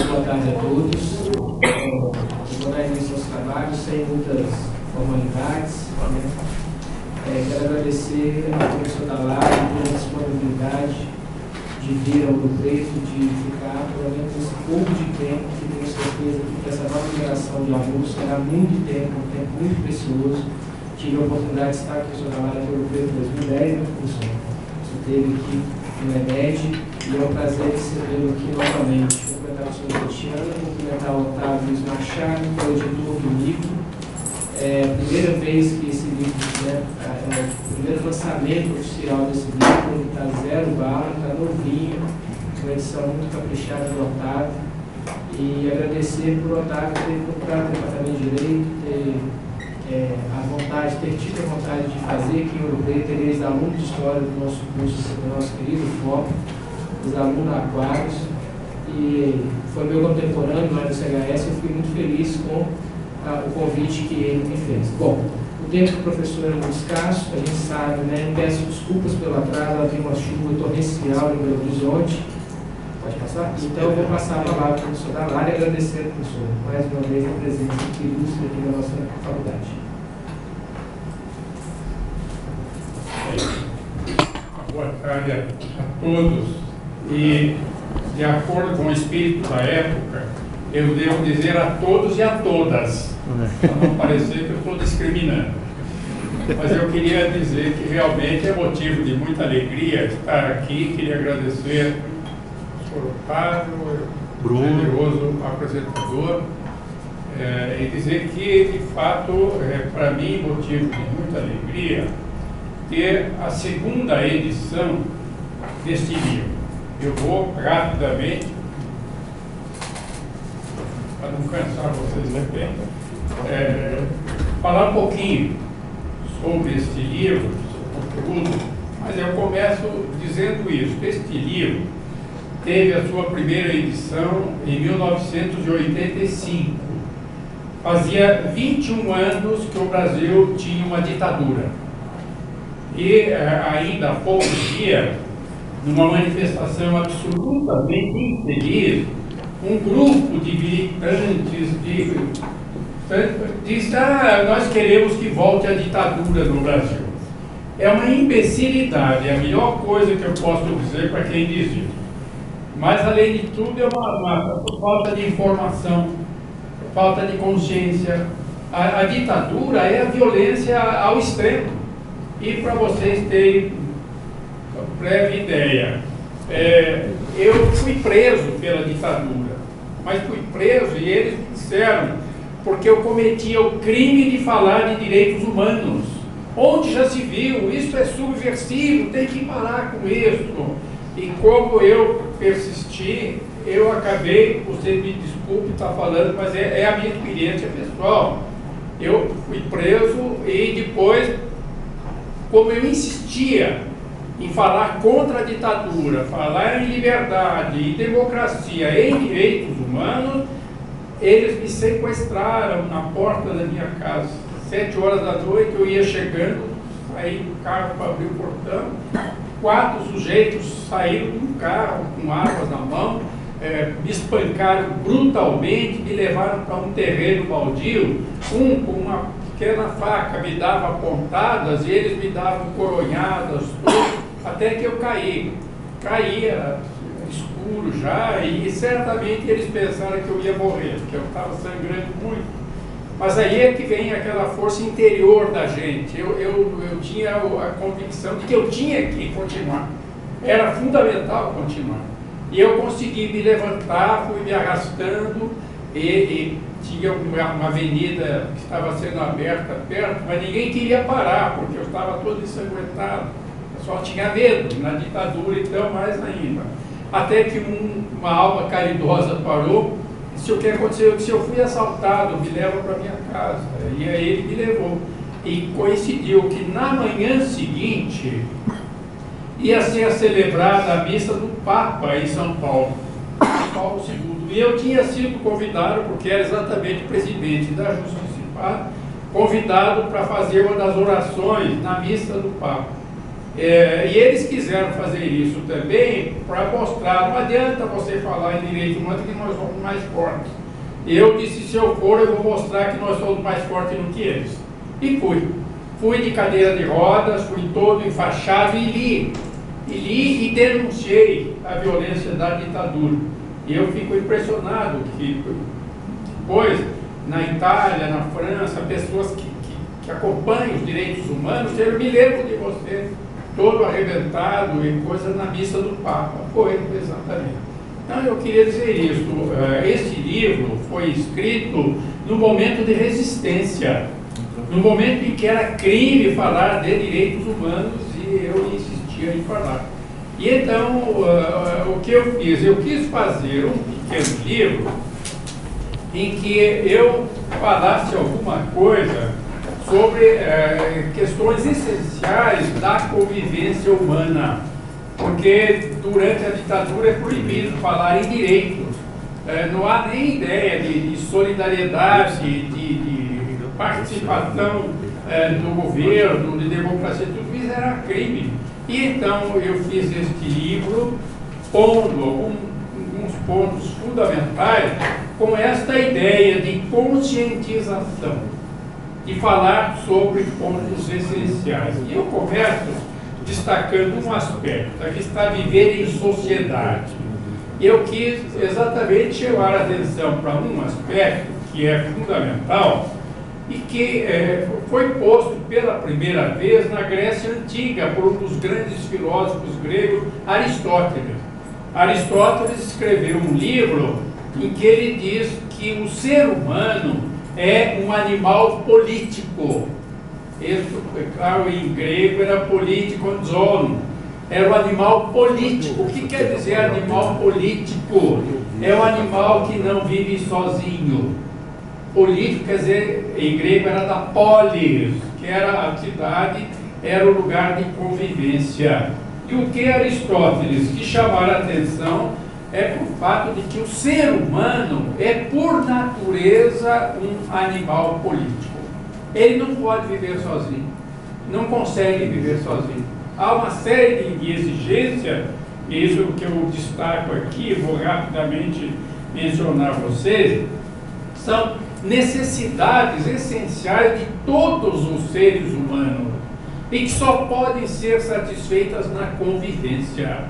boa tarde a todos. Eu vou dar início aos trabalhos sem muitas formalidades. Quero agradecer ao professor Dalari pela disponibilidade de vir ao Ouro Preto, de ficar pelo menos esse pouco de tempo, que tenho certeza que essa nova geração de alunos será muito tempo, um tempo muito precioso. Tive a oportunidade de estar com o professor Dalari no Ouro Preto em 2010, né, professor? Você esteve aqui no EMED e é um prazer recebê-lo aqui novamente. Cumprimentar o senhor Cristiano, cumprimentar o Otávio Luiz Machado, que é o editor do livro. É a primeira vez que esse livro, né, o primeiro lançamento oficial desse livro, ele está zero bala, está novinho, uma edição muito caprichada do Otávio. E agradecer por o Otávio ter procurado o departamento de Direito, ter tido a vontade de fazer aqui em Ouro Preto, desde alunos de História do nosso curso, do nosso querido FOP, os alunos aquários, e foi meu contemporâneo lá no CHS. Eu fiquei muito feliz com o convite que ele me fez. Bom, o tempo do professor é muito escasso, a gente sabe, né? Peço desculpas pelo atraso, havia uma chuva torrencial em Belo Horizonte. Pode passar? Então eu vou passar a palavra para o professor Dalari, agradecendo, professor, mais uma vez a presença que ilustra aqui na nossa faculdade. Boa tarde a todos. E, de acordo com o espírito da época, eu devo dizer a todos e a todas, para não parecer que eu estou discriminando. Mas eu queria dizer que realmente é motivo de muita alegria estar aqui. Queria agradecer ao senhor Otávio, generoso apresentador, e dizer que, de fato, para mim, motivo de muita alegria ter a segunda edição deste livro. Eu vou rapidamente, para não cansar vocês também, falar um pouquinho sobre este livro, seu conteúdo, mas eu começo dizendo isso. Este livro teve a sua primeira edição em 1985. Fazia 21 anos que o Brasil tinha uma ditadura. E ainda há poucos dias, numa manifestação absolutamente infeliz, um grupo de militantes diz: nós queremos que volte a ditadura no Brasil. É uma imbecilidade, é a melhor coisa que eu posso dizer para quem diz isso. Mas, além de tudo, é uma falta de informação, falta de consciência. A ditadura é a violência ao extremo. E para vocês terem uma breve ideia, eu fui preso pela ditadura, mas fui preso e eles me disseram porque eu cometia o crime de falar de direitos humanos. Onde já se viu? Isso é subversivo, tem que parar com isso. E como eu persisti, eu acabei, você me desculpe estar falando, mas é a minha experiência pessoal. Eu fui preso e depois, como eu insistia em falar contra a ditadura, falar em liberdade, em democracia, em direitos humanos, eles me sequestraram na porta da minha casa. 7 horas da noite eu ia chegando, saí do carro para abrir o portão, 4 sujeitos saíram de um carro com armas na mão, me espancaram brutalmente, me levaram para um terreno baldio, um com uma pequena faca me dava pontadas e eles me davam coronhadas, até que eu caí. Caía escuro já e certamente eles pensaram que eu ia morrer, porque eu estava sangrando muito. Mas aí é que vem aquela força interior da gente. Eu tinha a convicção de que eu tinha que continuar. Era fundamental continuar. E eu consegui me levantar, fui me arrastando e tinha uma avenida que estava sendo aberta perto, mas ninguém queria parar, porque eu estava todo ensanguentado. Eu só tinha medo, na ditadura então mais ainda. Até que uma alma caridosa parou e disse: o que aconteceu? Eu disse: eu fui assaltado, me leva para minha casa. E aí ele me levou. E coincidiu que na manhã seguinte ia ser celebrada a missa do Papa em São Paulo, Paulo II. E eu tinha sido convidado, porque era exatamente presidente da Justiça, convidado para fazer uma das orações na missa do Papa. E eles quiseram fazer isso também para mostrar, não adianta você falar em direito humano que nós somos mais fortes. Eu disse, se eu for, eu vou mostrar que nós somos mais fortes do que eles. E fui. Fui de cadeira de rodas, fui todo enfaixado e li e denunciei a violência da ditadura. E eu fico impressionado que depois, na Itália, na França, pessoas que acompanham os direitos humanos, eu me lembro de você, todo arrebentado e coisa na missa do Papa. Foi, exatamente. Então eu queria dizer isso. Esse livro foi escrito no momento de resistência, no momento em que era crime falar de direitos humanos e eu insistia em falar. E então, o que eu fiz? Eu quis fazer um pequeno livro em que eu falasse alguma coisa sobre questões essenciais da convivência humana, porque durante a ditadura é proibido falar em direitos, não há nem ideia de solidariedade, de participação do governo, de democracia, tudo isso era crime. E então eu fiz este livro pondo alguns pontos fundamentais com esta ideia de conscientização, de falar sobre pontos essenciais. E eu começo destacando um aspecto, a que está viver em sociedade. Eu quis exatamente chamar a atenção para um aspecto que é fundamental e que foi posto pela primeira vez na Grécia Antiga por um dos grandes filósofos gregos, Aristóteles. Aristóteles escreveu um livro em que ele diz que o ser humano é um animal político. Isso, claro, em grego era politikon, era um animal político. O que quer dizer animal político? É um animal que não vive sozinho. Político quer dizer, em grego era da polis, que era a cidade, era o lugar de convivência. E o que Aristóteles quis chamar a atenção é por fato de que o ser humano é, por natureza, um animal político. Ele não pode viver sozinho, não consegue viver sozinho. Há uma série de exigências, e isso é o que eu destaco aqui, vou rapidamente mencionar a vocês, são necessidades essenciais de todos os seres humanos e que só podem ser satisfeitas na convivência.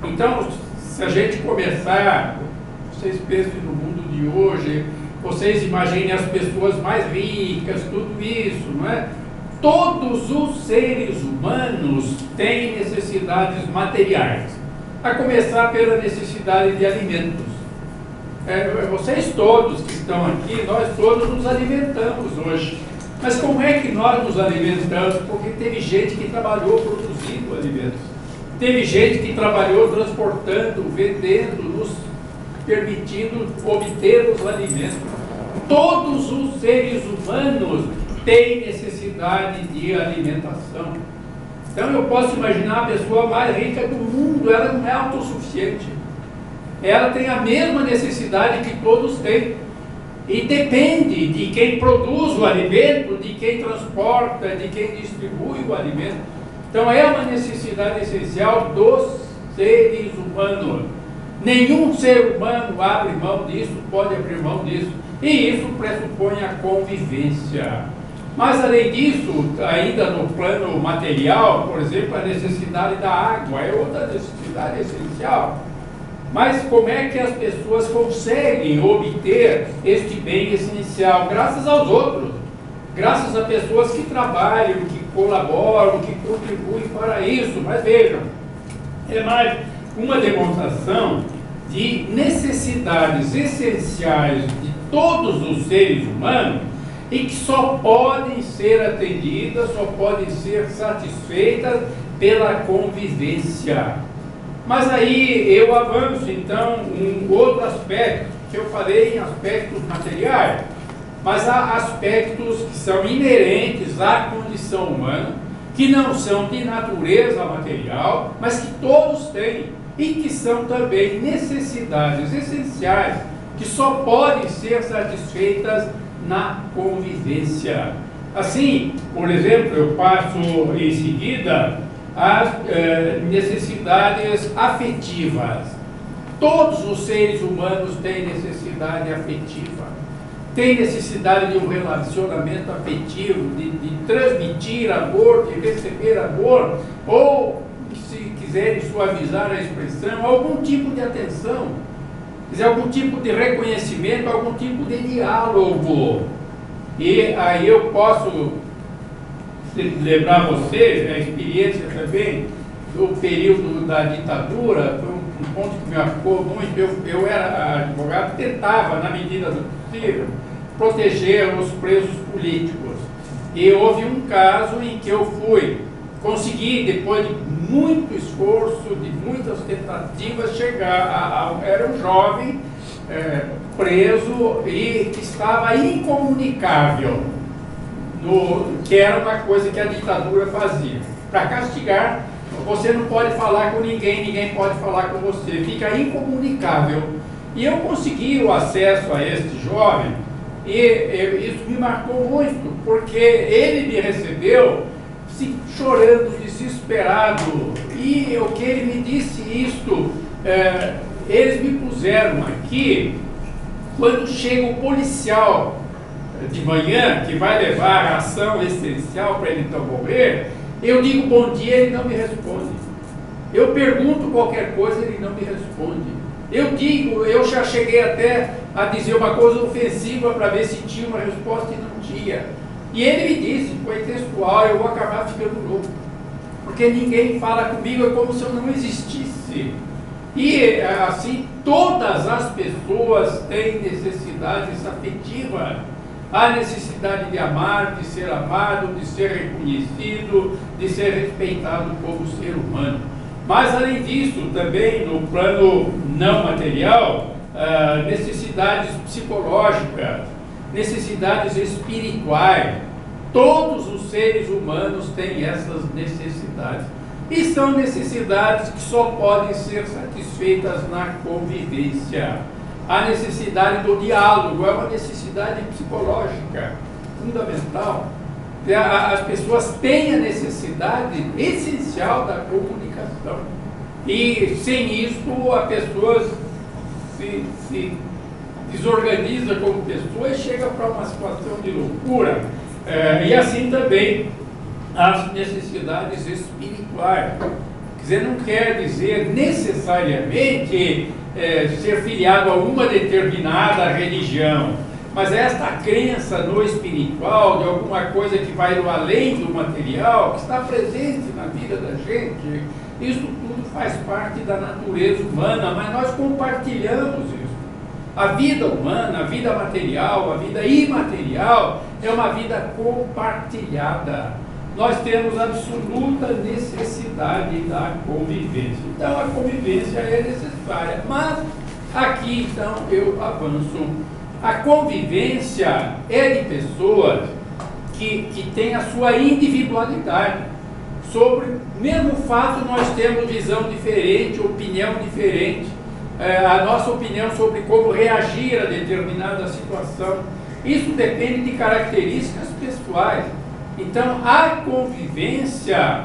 Então, se a gente começar, vocês pensem no mundo de hoje, vocês imaginem as pessoas mais ricas, tudo isso, não é? Todos os seres humanos têm necessidades materiais, a começar pela necessidade de alimentos. Vocês todos que estão aqui, nós todos nos alimentamos hoje. Mas como é que nós nos alimentamos? Porque teve gente que trabalhou produzindo alimentos. Teve gente que trabalhou transportando, vendendo, nos permitindo obter os alimentos. Todos os seres humanos têm necessidade de alimentação. Então eu posso imaginar a pessoa mais rica do mundo, ela não é autossuficiente. Ela tem a mesma necessidade que todos têm. E depende de quem produz o alimento, de quem transporta, de quem distribui o alimento. Então é uma necessidade essencial dos seres humanos. Nenhum ser humano abre mão disso, pode abrir mão disso. E isso pressupõe a convivência. Mas além disso, ainda no plano material, por exemplo, a necessidade da água é outra necessidade essencial. Mas como é que as pessoas conseguem obter este bem essencial? Graças aos outros, graças a pessoas que trabalham, que colaboram, que contribuem para isso. Mas vejam, é mais uma demonstração de necessidades essenciais de todos os seres humanos e que só podem ser atendidas, só podem ser satisfeitas pela convivência. Mas aí eu avanço, então, um outro aspecto, que eu falei em aspectos materiais, mas há aspectos que são inerentes à condição humana, que não são de natureza material, mas que todos têm, e que são também necessidades essenciais, que só podem ser satisfeitas na convivência. Assim, por exemplo, eu passo em seguida as necessidades afetivas. Todos os seres humanos têm necessidade afetiva. Tem necessidade de um relacionamento afetivo, de transmitir amor, de receber amor, ou, se quiserem suavizar a expressão, algum tipo de atenção, quer dizer, algum tipo de reconhecimento, algum tipo de diálogo. E aí eu posso lembrar a vocês, a experiência também do período da ditadura, foi um ponto que me marcou muito. Eu era advogado, tentava, na medida do possível, proteger os presos políticos. E houve um caso em que eu consegui, depois de muito esforço, de muitas tentativas, chegar era um jovem preso e que estava incomunicável, que era uma coisa que a ditadura fazia. Para castigar, você não pode falar com ninguém, ninguém pode falar com você, fica incomunicável. E eu consegui o acesso a este jovem, e isso me marcou muito, porque ele me recebeu chorando, desesperado, e o que ele me disse isto, eles me puseram aqui, quando chega o policial de manhã, que vai levar a ação essencial para ele então morrer, eu digo bom dia, ele não me responde. Eu pergunto qualquer coisa, ele não me responde. Eu já cheguei até a dizer uma coisa ofensiva para ver se tinha uma resposta e não tinha. E ele me disse, foi textual, eu vou acabar ficando louco, porque ninguém fala comigo, é como se eu não existisse. E assim, todas as pessoas têm necessidades afetivas. Há necessidade de amar, de ser amado, de ser reconhecido, de ser respeitado como ser humano. Mas, além disso, também no plano não material, necessidades psicológicas, necessidades espirituais. Todos os seres humanos têm essas necessidades. E são necessidades que só podem ser satisfeitas na convivência. A necessidade do diálogo é uma necessidade psicológica fundamental. As pessoas têm a necessidade essencial da comunicação. E sem isso a pessoa se desorganiza como pessoa e chega para uma situação de loucura. E assim também as necessidades espirituais. Quer dizer, não quer dizer necessariamente ser filiado a uma determinada religião, mas esta crença no espiritual, de alguma coisa que vai no além do material, que está presente na vida da gente, isso tudo faz parte da natureza humana, mas nós compartilhamos isso. A vida humana, a vida material, a vida imaterial, é uma vida compartilhada. Nós temos absoluta necessidade da convivência. Então, a convivência é necessária. Mas, aqui, então, eu avanço. A convivência é de pessoas que têm a sua individualidade. Sobre o mesmo fato, nós temos visão diferente, opinião diferente. A nossa opinião sobre como reagir a determinada situação. Isso depende de características pessoais. Então, a convivência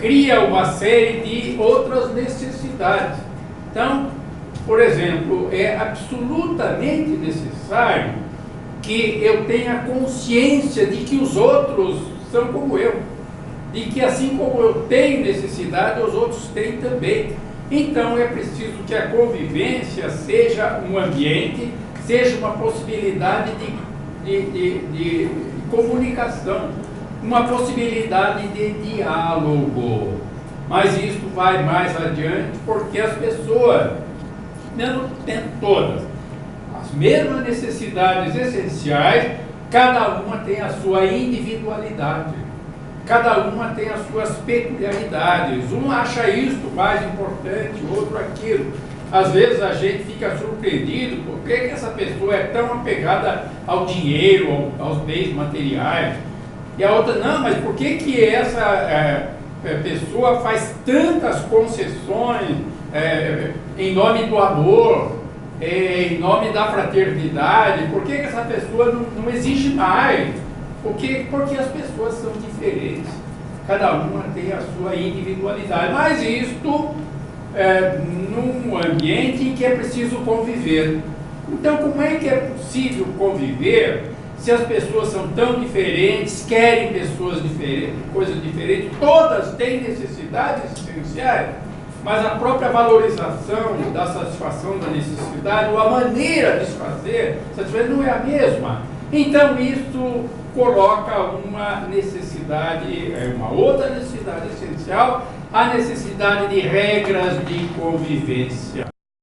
cria uma série de outras necessidades. Então, por exemplo, é absolutamente necessário que eu tenha consciência de que os outros são como eu, de que assim como eu tenho necessidade, os outros têm também. Então, é preciso que a convivência seja um ambiente, seja uma possibilidade de comunicação, uma possibilidade de diálogo. Mas isso vai mais adiante, porque as pessoas, mesmo tendo todas as mesmas necessidades essenciais, cada uma tem a sua individualidade, cada uma tem as suas peculiaridades. Um acha isto mais importante, o outro aquilo. Às vezes a gente fica surpreendido por que essa pessoa é tão apegada ao dinheiro, aos bens materiais. E a outra, não, mas por que essa pessoa faz tantas concessões em nome do amor, em nome da fraternidade? Por que essa pessoa não exige mais? Porque as pessoas são diferentes. cada uma tem a sua individualidade. Mas isto num ambiente em que é preciso conviver. Então, como é que é possível conviver se as pessoas são tão diferentes, querem pessoas diferentes, coisas diferentes, todas têm necessidades essenciais, mas a própria valorização da satisfação da necessidade, ou a maneira de se fazer, não é a mesma. Então, isso coloca uma necessidade, uma outra necessidade essencial, a necessidade de regras de convivência.